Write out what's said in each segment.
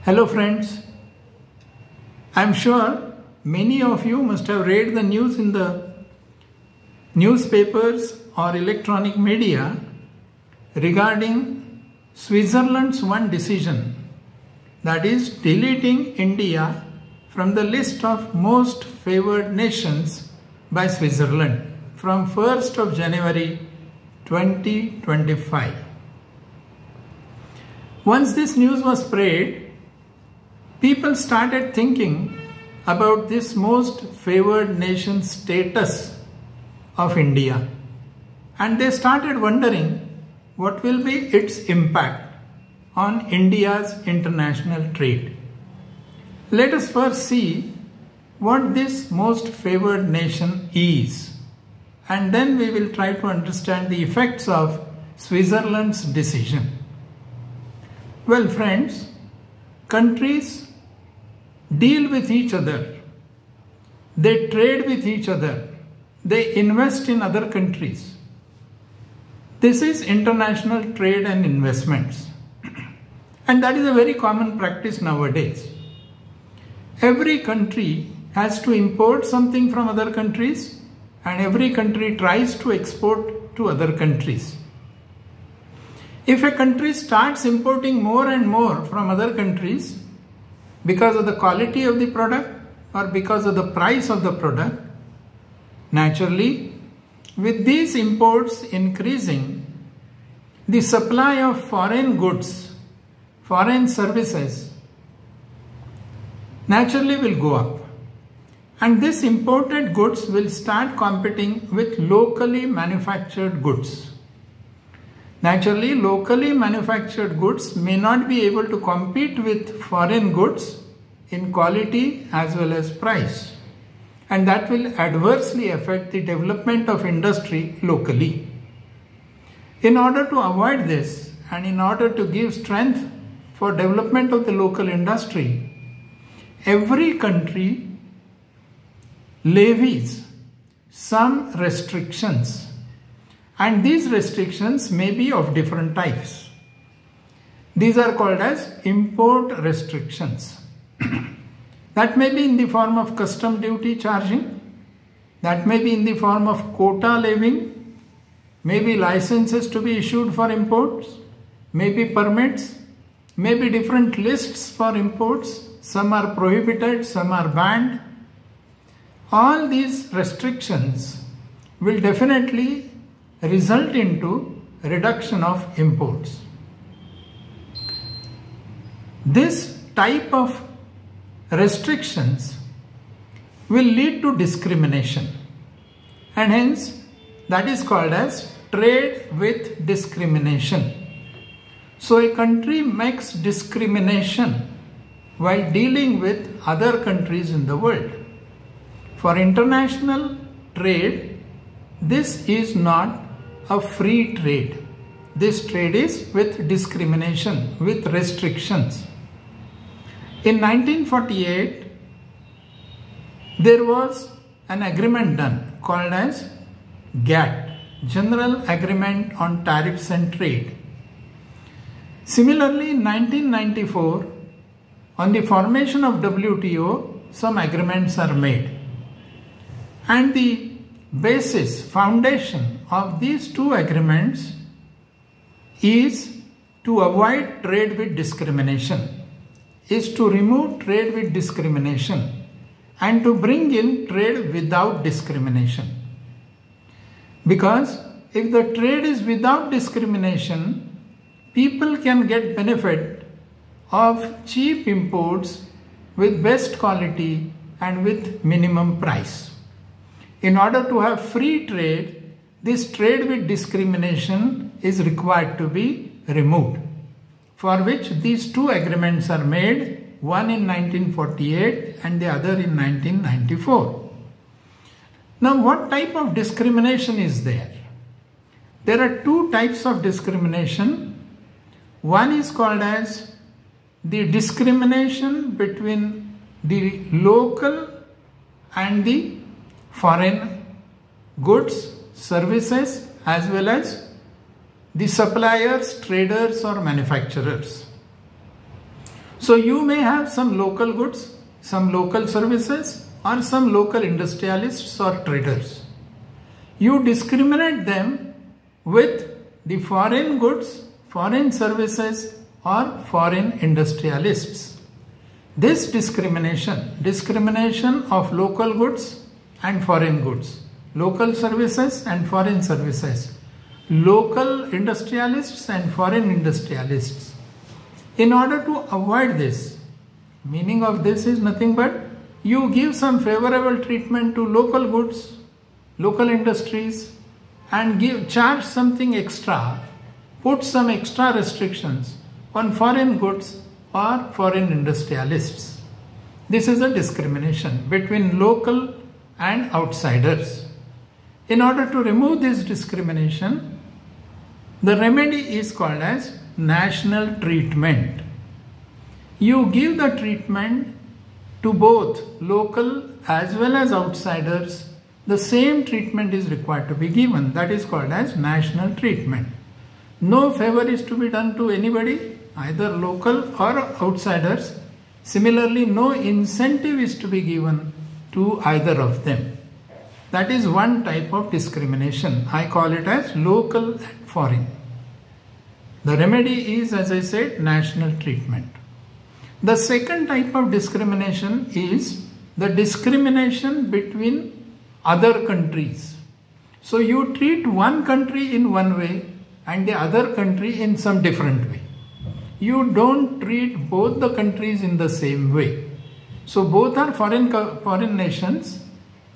Hello friends, I am sure many of you must have read the news in the newspapers or electronic media regarding Switzerland's one decision, that is deleting India from the list of most favored nations by Switzerland from 1st of January 2025. Once this news was spread, people started thinking about this most favored nation status of India, and they started wondering what will be its impact on India's international trade. Let us first see what this most favored nation is, and then we will try to understand the effects of Switzerland's decision. Well friends, countries deal with each other, they trade with each other, they invest in other countries. This is international trade and investments, and that is a very common practice nowadays. Every country has to import something from other countries, and every country tries to export to other countries. If a country starts importing more and more from other countries because of the quality of the product or because of the price of the product, naturally, with these imports increasing, the supply of foreign goods, foreign services, naturally will go up. And these imported goods will start competing with locally manufactured goods. Naturally, locally manufactured goods may not be able to compete with foreign goods in quality as well as price, and that will adversely affect the development of industry locally. In order to avoid this and in order to give strength for development of the local industry, every country levies some restrictions, and these restrictions may be of different types. These are called as import restrictions. That may be in the form of custom duty charging, that may be in the form of quota levying, maybe licenses to be issued for imports, maybe permits, maybe different lists for imports, some are prohibited, some are banned. All these restrictions will definitely result into reduction of imports. This type of restrictions will lead to discrimination, and hence that is called as trade with discrimination. So a country makes discrimination while dealing with other countries in the world. For international trade, this is not a free trade. This trade is with discrimination, with restrictions. In 1948, there was an agreement done called as GATT, General Agreement on Tariffs and Trade. Similarly, in 1994, on the formation of WTO, some agreements are made. And the basis, foundation of these two agreements is to avoid trade with discrimination, is to remove trade with discrimination and to bring in trade without discrimination. Because if the trade is without discrimination, people can get benefit of cheap imports with best quality and with minimum price. In order to have free trade, this trade with discrimination is required to be removed, for which these two agreements are made, one in 1948 and the other in 1994. Now, what type of discrimination is there? There are two types of discrimination. One is called as the discrimination between the local and the foreign goods, services, as well as the suppliers, traders or manufacturers. So you may have some local goods, some local services, or some local industrialists or traders. You discriminate them with the foreign goods, foreign services, or foreign industrialists. This discrimination of local goods and foreign goods, local services and foreign services, local industrialists and foreign industrialists. In order to avoid this, meaning of this is nothing but you give some favorable treatment to local goods, local industries, and charge something extra, put some extra restrictions on foreign goods or foreign industrialists. This is a discrimination between local and outsiders. In order to remove this discrimination, the remedy is called as national treatment. You give the treatment to both local as well as outsiders. The same treatment is required to be given. That is called as national treatment. No favor is to be done to anybody, either local or outsiders. Similarly, no incentive is to be given to either of them. That is one type of discrimination. I call it as local and foreign. The remedy is, as I said, national treatment. The second type of discrimination is the discrimination between other countries. So you treat one country in one way and the other country in some different way. You don't treat both the countries in the same way. So both are foreign nations,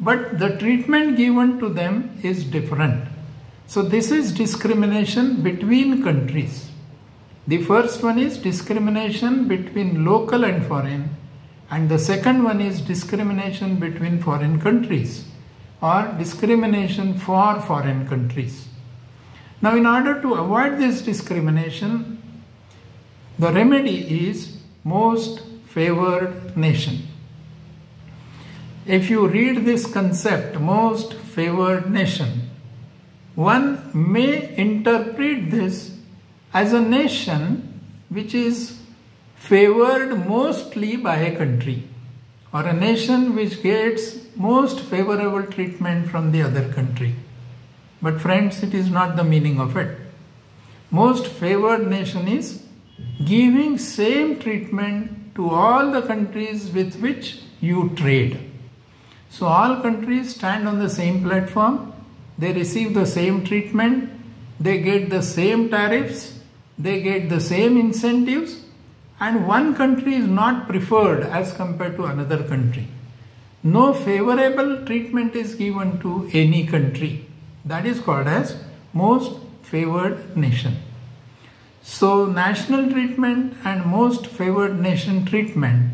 but the treatment given to them is different. So this is discrimination between countries. The first one is discrimination between local and foreign, and the second one is discrimination between foreign countries or discrimination for foreign countries. Now, in order to avoid this discrimination, the remedy is most favored nation. If you read this concept, most favored nation, one may interpret this as a nation which is favored mostly by a country, or a nation which gets most favorable treatment from the other country. But friends, it is not the meaning of it. Most favored nation is giving same treatment to all the countries with which you trade. So all countries stand on the same platform, they receive the same treatment, they get the same tariffs, they get the same incentives, and one country is not preferred as compared to another country. No favorable treatment is given to any country. That is called as most favored nation. So national treatment and most favored nation treatment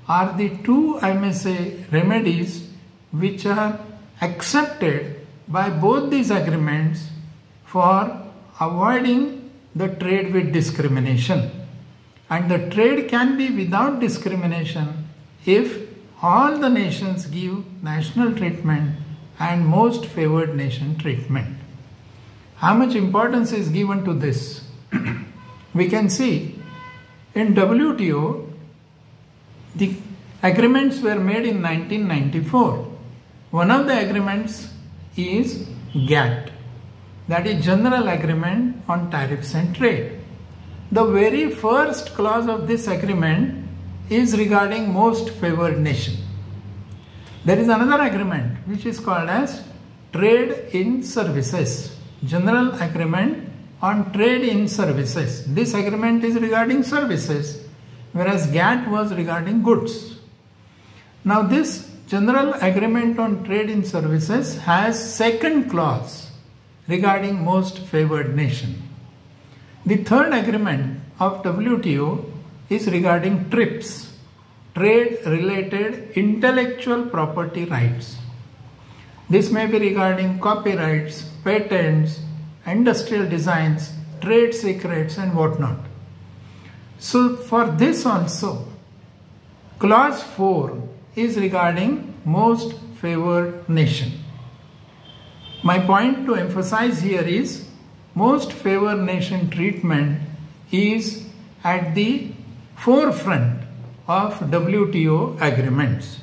are the two, I may say, remedies which are accepted by both these agreements for avoiding the trade with discrimination. And the trade can be without discrimination if all the nations give national treatment and most favored nation treatment. How much importance is given to this? We can see in WTO, the agreements were made in 1994. One of the agreements is GATT, that is General Agreement on Tariffs and Trade. The very first clause of this agreement is regarding most favored nation. There is another agreement which is called as Trade in Services, General Agreement on Trade in Services. This agreement is regarding services, whereas GATT was regarding goods. Now this General Agreement on Trade in Services has second clause regarding most favored nation. The third agreement of WTO is regarding TRIPS, Trade Related Intellectual Property Rights. This may be regarding copyrights, patents, industrial designs, trade secrets and whatnot. So for this also, clause 4 is regarding most favored nation. My point to emphasize here is most favored nation treatment is at the forefront of WTO agreements.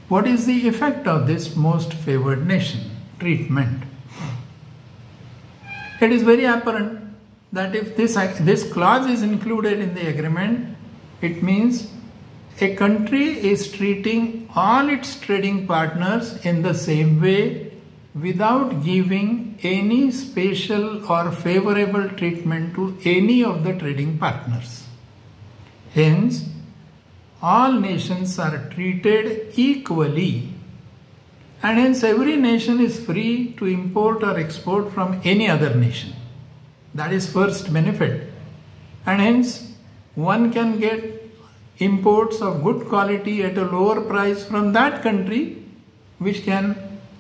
What is the effect of this most favored nation treatment? It is very apparent that if this clause is included in the agreement, it means a country is treating all its trading partners in the same way without giving any special or favorable treatment to any of the trading partners. Hence, all nations are treated equally, and hence every nation is free to import or export from any other nation. That is first benefit, and hence one can get imports of good quality at a lower price from that country, which can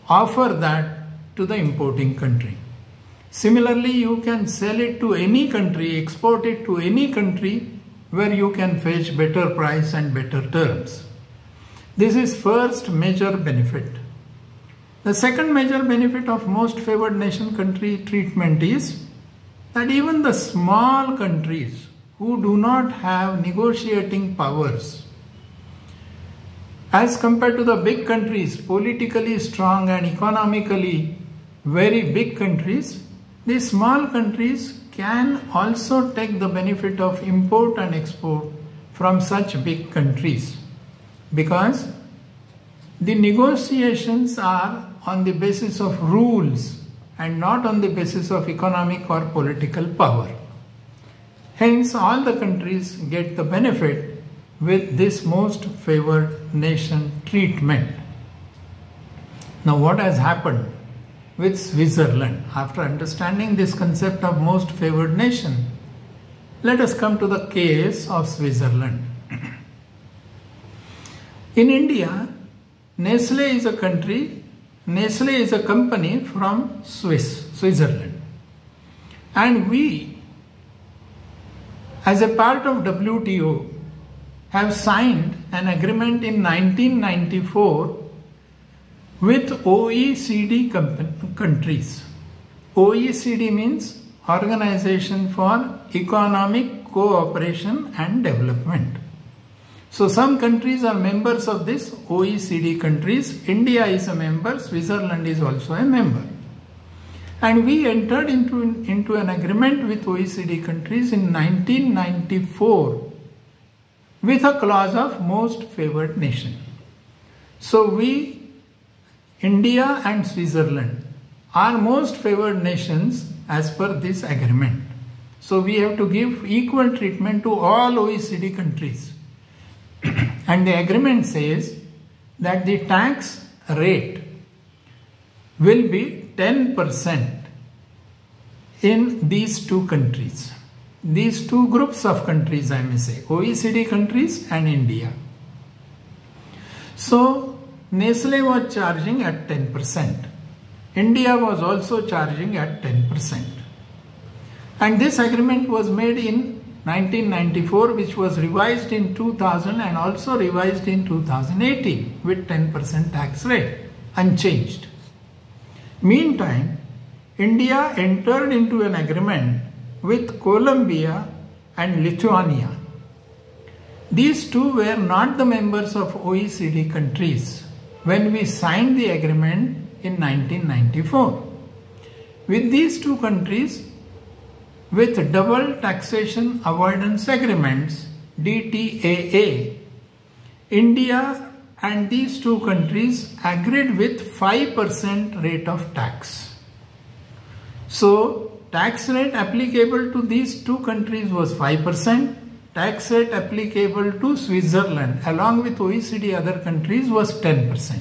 offer that to the importing country. Similarly, you can sell it to any country, export it to any country where you can fetch better price and better terms. This is first major benefit. The second major benefit of most favored nation country treatment is that even the small countries who do not have negotiating powers, as compared to the big countries, politically strong and economically very big countries, these small countries can also take the benefit of import and export from such big countries, because the negotiations are on the basis of rules and not on the basis of economic or political power. Hence, all the countries get the benefit with this most favored nation treatment. Now, what has happened with Switzerland? After understanding this concept of most favored nation, let us come to the case of Switzerland. In India, Nestle is a company from Switzerland, and we, as a part of WTO, have signed an agreement in 1994 with OECD countries. OECD means Organization for Economic Cooperation and Development. So some countries are members of this OECD countries. India is a member, Switzerland is also a member. And we entered into an agreement with OECD countries in 1994 with a clause of most favored nation. So we, India and Switzerland, are most favored nations as per this agreement. So we have to give equal treatment to all OECD countries. And the agreement says that the tax rate will be 10% in these two countries. These two groups of countries, I may say, OECD countries and India. So Nestle was charging at 10%. India was also charging at 10%. And this agreement was made in 1994, which was revised in 2000 and also revised in 2018 with 10% tax rate, unchanged. Meantime, India entered into an agreement with Colombia and Lithuania. These two were not the members of OECD countries when we signed the agreement in 1994. With these two countries, with double taxation avoidance agreements, DTAA, India and these two countries agreed with 5% rate of tax. So, tax rate applicable to these two countries was 5%. Tax rate applicable to Switzerland along with OECD other countries was 10%.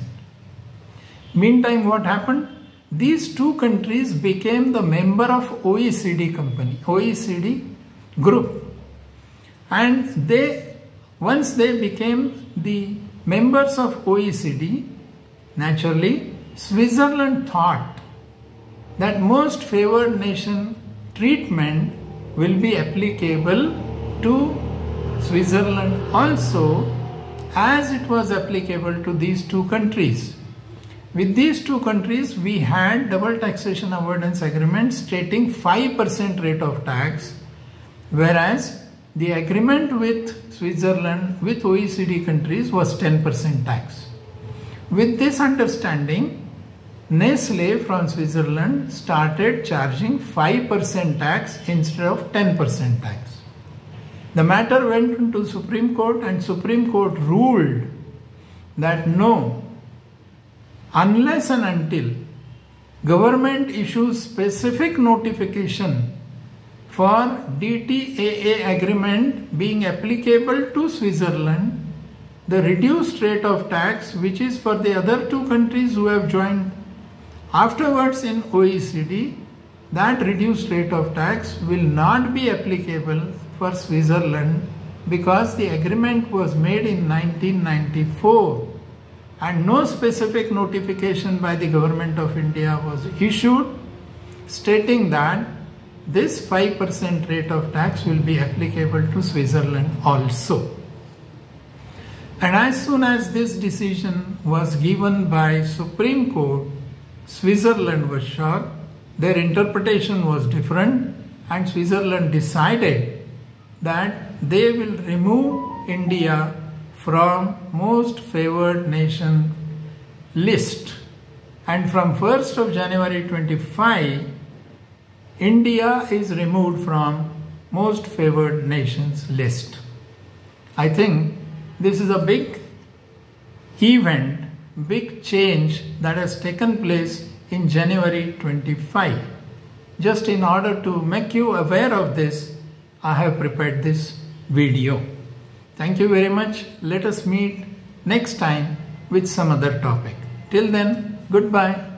Meantime, what happened? These two countries became the member of OECD group, and once they became the members of OECD, naturally Switzerland thought that most favored nation treatment will be applicable to Switzerland also, as it was applicable to these two countries. With these two countries, we had double taxation avoidance agreement stating 5% rate of tax, whereas the agreement with Switzerland, with OECD countries, was 10% tax. With this understanding, Nestle from Switzerland started charging 5% tax instead of 10% tax. The matter went into Supreme Court, and Supreme Court ruled that no, unless and until government issues specific notification for DTAA agreement being applicable to Switzerland, the reduced rate of tax, which is for the other two countries who have joined afterwards in OECD, that reduced rate of tax will not be applicable for Switzerland, because the agreement was made in 1994 and no specific notification by the government of India was issued stating that this 5% rate of tax will be applicable to Switzerland also. And as soon as this decision was given by Supreme Court, Switzerland was shocked. Their interpretation was different, and Switzerland decided that they will remove India from most favored nation list. And from 1st of January 25, India is removed from most favored nations list. I think this is a big event, big change that has taken place in January 25. Just in order to make you aware of this, I have prepared this video. Thank you very much. Let us meet next time with some other topic. Till then, goodbye.